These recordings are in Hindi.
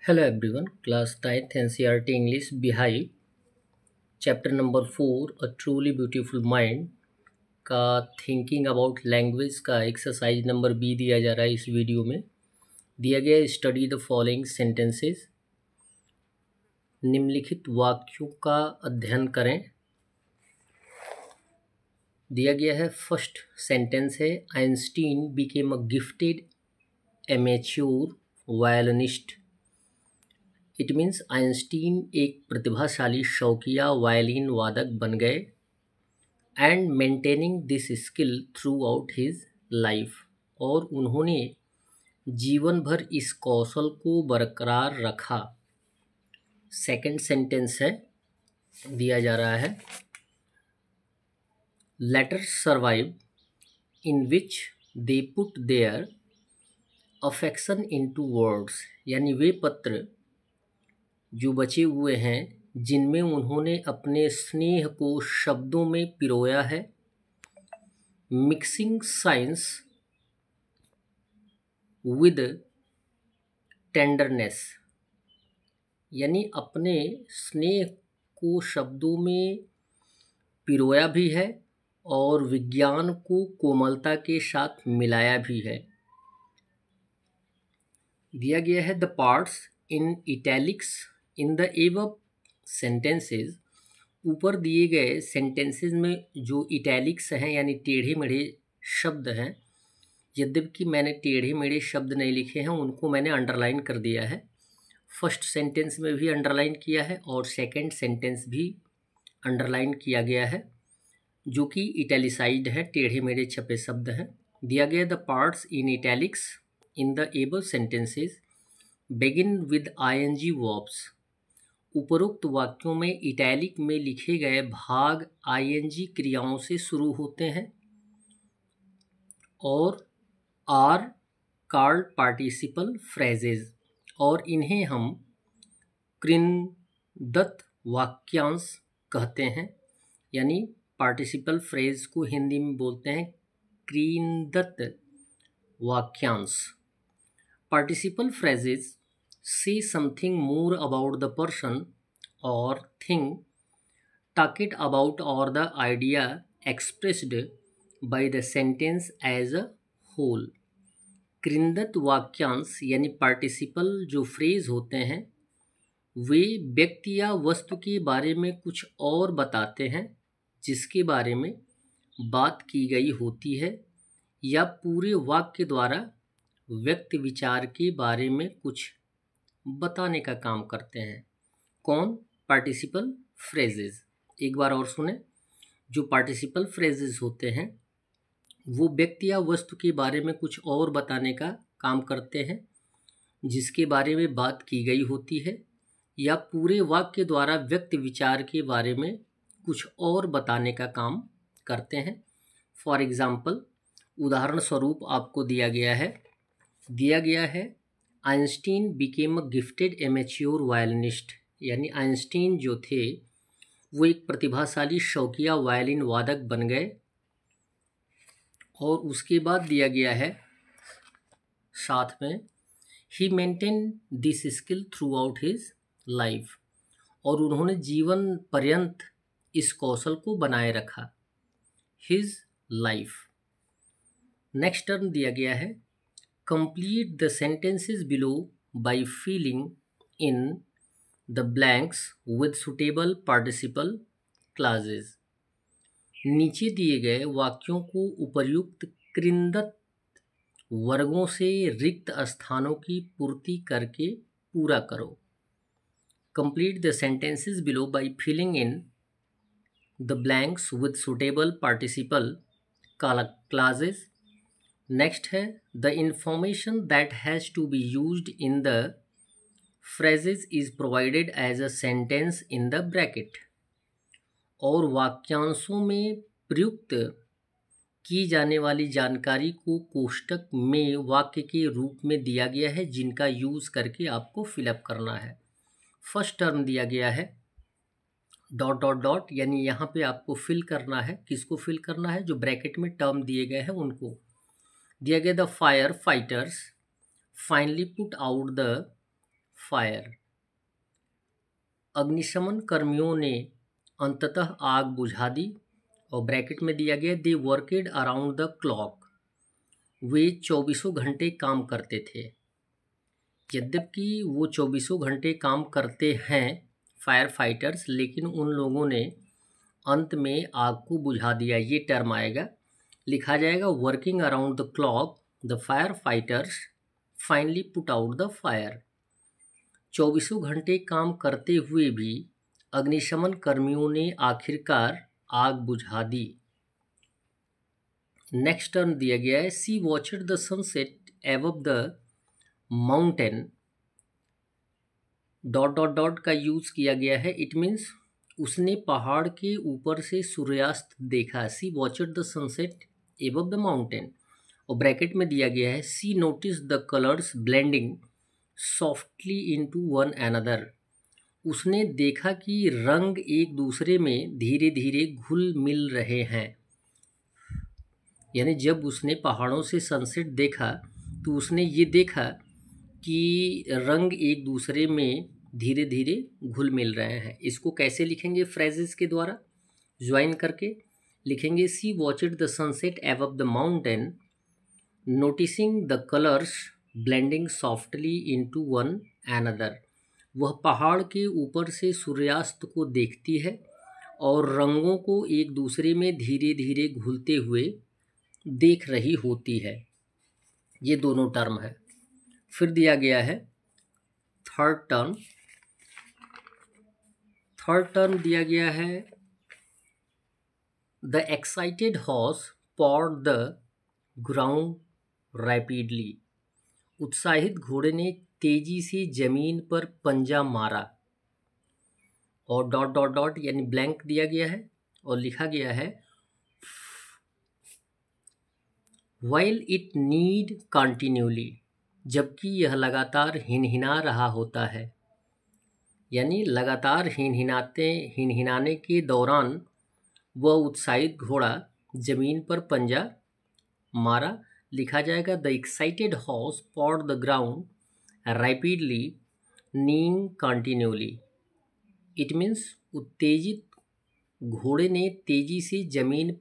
Hello everyone, class 9th NCERT English Behind chapter number 4 A Truly Beautiful Mind का थिंकिंग अबाउट लैंग्वेज का एक्सरसाइज नंबर बी दिया जा रहा है। इस वीडियो में दिया गया है स्टडी द फॉलोइंग सेंटेंसेस। निम्नलिखित वाक्यों का अध्ययन करें। दिया गया है फर्स्ट सेंटेंस है Einstein became a gifted amateur violinist. It means Einstein एक प्रतिभाशाली शौकिया वायलिन वादक बन गए and maintaining this skill throughout his life, और उन्होंने जीवन भर इस कौशल को बरकरार रखा। सेकंड सेंटेंस है दिया जा रहा है letters survive in which they put their affection into words, यानी वे पत्र जो बचे हुए हैं जिनमें उन्होंने अपने स्नेह को शब्दों में पिरोया है। मिक्सिंग साइंस विद टेंडरनेस, यानी अपने स्नेह को शब्दों में पिरोया भी है और विज्ञान को कोमलता के साथ मिलाया भी है। दिया गया है the parts in italics in the above sentences. ऊपर दिए गए सेंटेंसेस में जो इटैलिक्स हैं यानी टेढ़े मेढ़े शब्द हैं, यद्यपि मैंने टेढ़े मेढ़े शब्द नहीं लिखे हैं, उनको मैंने अंडरलाइन कर दिया है। फर्स्ट सेंटेंस में भी अंडरलाइन किया है और सेकंड सेंटेंस भी अंडरलाइन किया गया है, जो कि इटैलिसाइड है, टेढ़े मेढ़े छपे शब्द हैं। दिया गया the parts in italics in the above sentences begin with ING verbs. उपरोक्त वाक्यों में इटैलिक में लिखे गए भाग आईएनजी क्रियाओं से शुरू होते हैं और आर कॉल्ड पार्टिसिपल फ्रेजेज, और इन्हें हम कृंदत वाक्यांश कहते हैं। यानी पार्टिसिपल फ्रेज को हिंदी में बोलते हैं कृंदत वाक्यांश। Participle phrases say something more about the person or thing talked about or the idea expressed by the sentence as a whole। कृंदत वाक्यांश यानी पार्टिसिपल जो फ्रेज होते हैं वे व्यक्ति या वस्तु के बारे में कुछ और बताते हैं जिसके बारे में बात की गई होती है, या पूरे वाक्य द्वारा व्यक्त विचार के बारे में कुछ बताने का काम करते हैं। कौन? Participle phrases. एक बार और सुने। जो पार्टिसिपल फ्रेजेस होते हैं वो व्यक्ति या वस्तु के बारे में कुछ और बताने का काम करते हैं जिसके बारे में बात की गई होती है, या पूरे वाक्य द्वारा व्यक्त विचार के बारे में कुछ और बताने का काम करते हैं। फॉर एग्जाम्पल, उदाहरण स्वरूप आपको दिया गया है Einstein became a gifted amateur violinist, यानी आइंस्टीन जो थे वो एक प्रतिभाशाली शौकिया वायलिन वादक बन गए। और उसके बाद दिया गया है साथ में ही maintain this skill throughout his life, और उन्होंने जीवन पर्यंत इस कौशल को बनाए रखा। His life. नेक्स्ट टर्म दिया गया है complete the sentences below by filling in the blanks with suitable participle clauses। नीचे दिए गए वाक्यों को उपर्युक्त कृंदत वर्गों से रिक्त स्थानों की पूर्ति करके पूरा करो। Complete the sentences below by filling in the blanks with suitable participle clauses। Next है the information that has to be used in the phrases is provided as a sentence in the bracket, और वाक्यांशों में प्रयुक्त की जाने वाली जानकारी को कोष्टक में वाक्य के रूप में दिया गया है जिनका यूज़ करके आपको फिलअप करना है। फर्स्ट टर्म दिया गया है डॉट डॉट डॉट, यानी यहाँ पे आपको फिल करना है। किसको फिल करना है? जो ब्रैकेट में टर्म दिए गए हैं उनको। दिया गया the fire fighters finally put out the fire. अग्निशमन कर्मियों ने अंततः आग बुझा दी और ब्रैकेट में दिया गया दे वर्केड अराउंड द क्लॉक। वे 24 घंटे काम करते थे। यद्यपि वो 24 घंटे काम करते हैं फायर फाइटर्स, लेकिन उन लोगों ने अंत में आग को बुझा दिया। ये टर्म आएगा, लिखा जाएगा working around the clock the fire fighters finally put out the fire. 24 घंटे काम करते हुए भी अग्निशमन कर्मियों ने आखिरकार आग बुझा दी। नेक्स्ट टर्म दिया गया है she watched the sunset above the mountain. Dot dot dot का यूज किया गया है। इट मीन्स उसने पहाड़ के ऊपर से सूर्यास्त देखा। She watched the sunset above the mountain. और ब्रैकेट में दिया गया है she notice the colours blending softly into one another. उसने देखा कि रंग एक दूसरे में धीरे धीरे घुल मिल रहे हैं। यानी जब उसने पहाड़ों से सनसेट देखा तो उसने ये देखा कि रंग एक दूसरे में धीरे धीरे घुल मिल रहे हैं। इसको कैसे लिखेंगे फ्रेजेस के द्वारा ज्वाइन करके लिखेंगे she watched the sunset above the mountain noticing the colours blending softly into one another. वह पहाड़ के ऊपर से सूर्यास्त को देखती है और रंगों को एक दूसरे में धीरे धीरे घुलते हुए देख रही होती है। ये दोनों टर्म है। फिर दिया गया है थर्ड टर्म। थर्ड टर्म दिया गया है the excited horse pawed the ground rapidly. उत्साहित घोड़े ने तेजी से जमीन पर पंजा मारा। और डॉट डॉट डॉट यानी ब्लैंक दिया गया है और लिखा गया है व्हाइल इट नीड कंटिन्यूली। जबकि यह लगातार हिनहिना रहा होता है। यानी लगातार हिनहिनाने के दौरान वह उत्साहित घोड़ा जमीन पर पंजा मारा। लिखा जाएगा the excited horse pawed the ground rapidly neighing continuously. It means उत्तेजित घोड़े ने तेजी से जमीन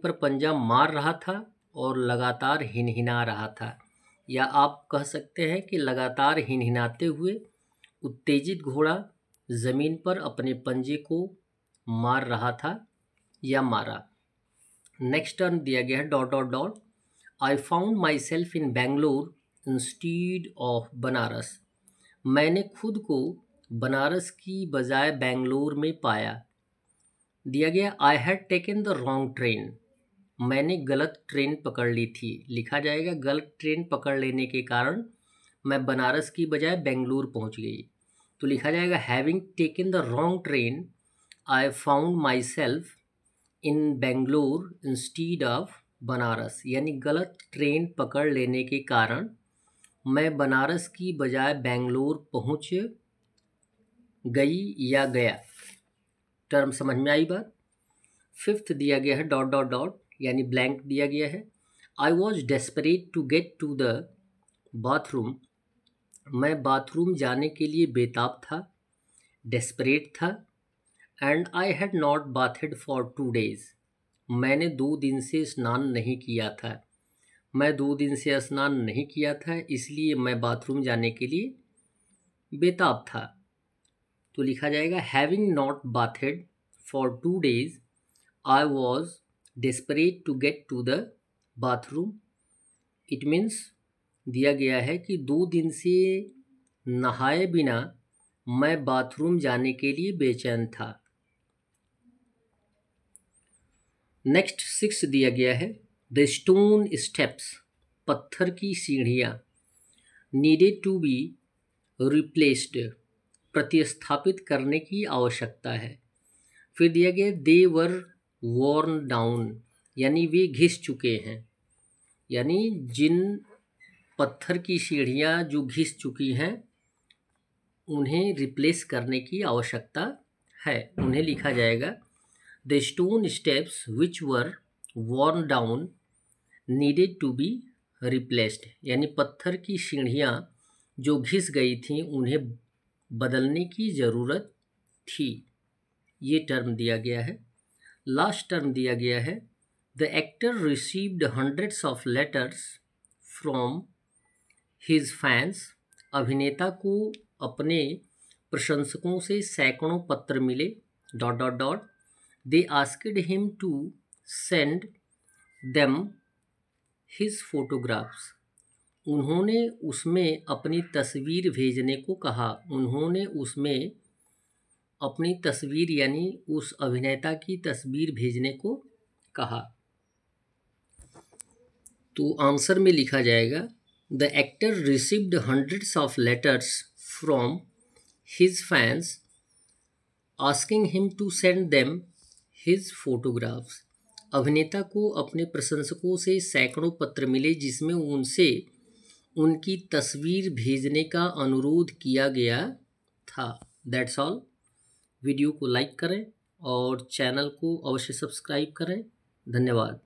पर पंजा मार रहा था और लगातार हिनहिना रहा था। या आप कह सकते हैं कि लगातार हिनहिनाते हुए उत्तेजित घोड़ा जमीन पर अपने पंजे को मार रहा था या मारा। नेक्स्ट टर्म दिया गया है dot dot dot I found my self in Bangalore instead of Banaras. मैंने खुद को बनारस की बजाय बेंगलोर में पाया। दिया गया I had taken the wrong train. मैंने गलत ट्रेन पकड़ ली थी। लिखा जाएगा गलत ट्रेन पकड़ लेने के कारण मैं बनारस की बजाय बेंगलुरु पहुंच गई। तो लिखा जाएगा having taken the wrong train I found my self in Bangalore instead of Banaras. यानी गलत ट्रेन पकड़ लेने के कारण मैं बनारस की बजाय बेंगलोर पहुंच गई या गया। टर्म समझ में आई बात। फिफ्थ दिया गया है डॉट डॉट डॉट यानी ब्लैंक दिया गया है I was desperate to get to the bathroom. मैं बाथरूम जाने के लिए बेताब था, डेस्परेट था। And I had not bathed for 2 days। मैंने 2 दिन से स्नान नहीं किया था। मैं 2 दिन से स्नान नहीं किया था, इसलिए मैं बाथरूम जाने के लिए बेताब था। तो लिखा जाएगा having not bathed for 2 days I was desperate to get to the bathroom. It means दिया गया है कि 2 दिन से नहाए बिना मैं बाथरूम जाने के लिए बेचैन था। नेक्स्ट 6 दिया गया है द स्टोन स्टेप्स। पत्थर की सीढ़ियाँ नीडेड टू बी रिप्लेस्ड। प्रतिस्थापित करने की आवश्यकता है। फिर दिया गया दे वर वॉर्न डाउन यानी वे घिस चुके हैं। यानी जिन पत्थर की सीढ़ियाँ जो घिस चुकी हैं उन्हें रिप्लेस करने की आवश्यकता है। उन्हें लिखा जाएगा the stone steps which were worn down needed to be replaced, यानी पत्थर की सीढ़ियाँ जो घिस गई थीं उन्हें बदलने की ज़रूरत थी। ये टर्म दिया गया है। लास्ट टर्म दिया गया है, the actor received hundreds of letters from his fans. अभिनेता को अपने प्रशंसकों से सैकड़ों पत्र मिले, dot dot dot, they asked him to send them his photographs. उन्होंने उसमें अपनी तस्वीर भेजने को कहा। उन्होंने उसमें अपनी तस्वीर यानी उस अभिनेता की तस्वीर भेजने को कहा। तो आंसर में लिखा जाएगा, the actor received hundreds of letters from his fans asking him to send them his photographs. अभिनेता को अपने प्रशंसकों से सैकड़ों पत्र मिले जिसमें उनसे उनकी तस्वीर भेजने का अनुरोध किया गया था। That's all. वीडियो को लाइक करें और चैनल को अवश्य सब्सक्राइब करें। धन्यवाद।